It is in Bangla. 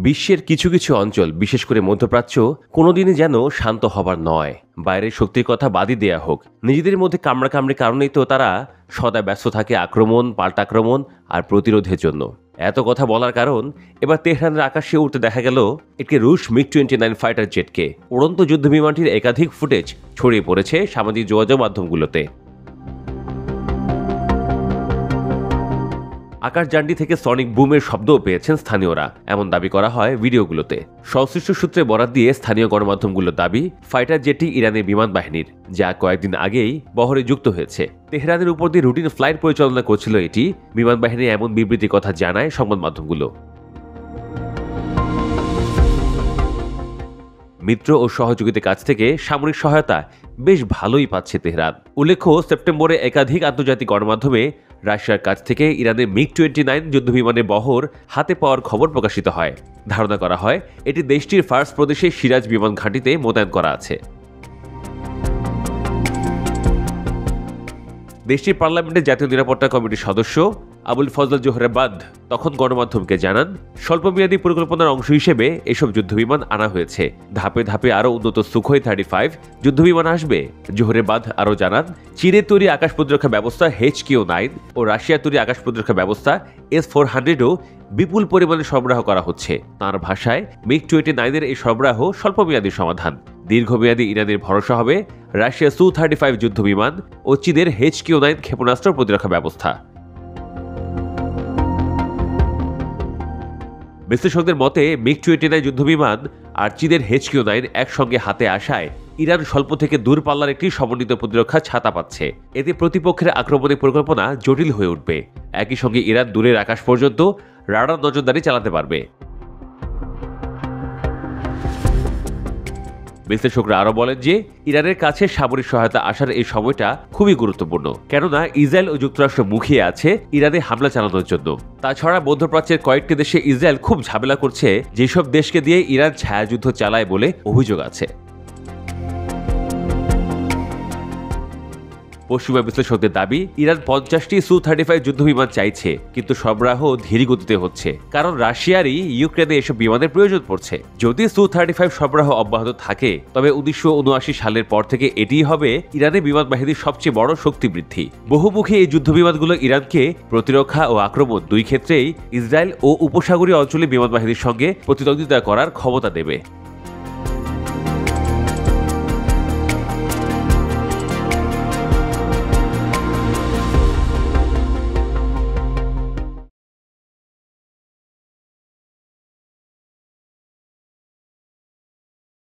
বিশ্বের কিছু কিছু অঞ্চল, বিশেষ করে মধ্যপ্রাচ্য, কোনোদিনই যেন শান্ত হবার নয়। বাইরের শক্তির কথা বাদই দেয়া হোক, নিজেদের মধ্যে কামড়াকামড়ির কারণেই তো তারা সদা ব্যস্ত থাকে আক্রমণ, পাল্টাক্রমণ আর প্রতিরোধের জন্য। এত কথা বলার কারণ, এবার তেহরানের আকাশে উঠতে দেখা গেল একটি রুশ MiG-29 ফাইটার জেটকে। উড়ন্ত যুদ্ধবিমানটির একাধিক ফুটেজ ছড়িয়ে পড়েছে সামাজিক যোগাযোগ মাধ্যমগুলোতে। আকাশযানটি থেকে সনিক বুমের শব্দও পেয়েছেন স্থানীয়রা, এমন দাবি করা হয় ভিডিওগুলোতে। সংশ্লিষ্ট সূত্রে বরাত দিয়ে স্থানীয় গণমাধ্যমগুলোর দাবি, ফাইটার জেটটি ইরানের বিমান বাহিনীর, যা কয়েকদিন আগেই বহরে যুক্ত হয়েছে। তেহরানের উপর দিয়ে রুটিন ফ্লাইট পরিচালনা করছিল এটি। বিমান বাহিনী এমন বিবৃতির কথা জানায় সংবাদ মাধ্যমগুলো। মিত্র ও সহযোগীদের কাছ থেকে সামরিক সহায়তা বেশ ভালোই পাচ্ছে তেহরান। উল্লেখ্য, সেপ্টেম্বরে একাধিক আন্তর্জাতিক গণমাধ্যমে রাশিয়ার কাছ থেকে ইরানের MiG-29 যুদ্ধবিমানের বহর হাতে পাওয়ার খবর প্রকাশিত হয়। ধারণা করা হয় এটি দেশটির ফার্স প্রদেশের সিরাজ বিমান ঘাঁটিতে মোতায়েন করা আছে। দেশটির পার্লামেন্টের জাতীয় নিরাপত্তা কমিটির সদস্য আবুল ফজল জোহরাবাদ তখন গণমাধ্যমকে জানান, স্বল্পমেয়াদী পরিকল্পনার অংশ হিসেবে এসব যুদ্ধবিমান আনা হয়েছে। ধাপে ধাপে আরও উন্নত সুখোই 35 যুদ্ধবিমান আসবে। জোহরাবাদ আরও জানান, চীনের তৈরি আকাশ প্রতিরক্ষা ব্যবস্থা HQ-9 ও রাশিয়ার তৈরি আকাশ প্রতিরক্ষা ব্যবস্থা S-400ও বিপুল পরিমাণে সরবরাহ করা হচ্ছে। তাঁর ভাষায়, MiG-29 এর এই সরবরাহ স্বল্পমেয়াদী সমাধান। দীর্ঘমেয়াদী ইরানের ভরসা হবে রাশিয়ার Su-35 যুদ্ধবিমান ও চীনের HQ-9 ক্ষেপণাস্ত্র প্রতিরক্ষা ব্যবস্থা। বিশ্লেষকদের মতে, MiG-29 যুদ্ধবিমান আর চীনের HQ-9 একসঙ্গে হাতে আসায় ইরান স্বল্প থেকে দূরপাল্লার একটি সমন্বিত প্রতিরক্ষা ছাতা পাচ্ছে। এতে প্রতিপক্ষের আক্রমণের পরিকল্পনা জটিল হয়ে উঠবে। একই সঙ্গে ইরান দূরের আকাশ পর্যন্ত রাডার নজরদারি চালাতে পারবে। বিশ্লেষকরা আরও বলেন যে, ইরানের কাছে সামরিক সহায়তা আসার এই সময়টা খুবই গুরুত্বপূর্ণ, কেননা ইসরায়েল ও যুক্তরাষ্ট্র মুখিয়ে আছে ইরানে হামলা চালানোর জন্য। তাছাড়া মধ্যপ্রাচ্যের কয়েকটি দেশে ইসরায়েল খুব ঝামেলা করছে, যেসব দেশকে দিয়ে ইরান ছায়াযুদ্ধ চালায় বলে অভিযোগ আছে। পশ্চিমা বিশ্লেষকদের দাবি, ইরান 50টি Su-35 যুদ্ধবিমান চাইছে, কিন্তু সরবরাহ ধীর গতিতে হচ্ছে, কারণ রাশিয়ারই ইউক্রেনে এসব বিমানের প্রয়োজন পড়ছে। যদি Su-35 সরবরাহ অব্যাহত থাকে, তবে 1979 সালের পর থেকে এটিই হবে ইরানের বিমান বাহিনীর সবচেয়ে বড় শক্তি বৃদ্ধি। বহুমুখী এই যুদ্ধবিমানগুলো ইরানকে প্রতিরক্ষা ও আক্রমণ দুই ক্ষেত্রেই ইসরায়েল ও উপসাগরীয় অঞ্চলে বিমান বাহিনীর সঙ্গে প্রতিদ্বন্দ্বিতা করার ক্ষমতা দেবে।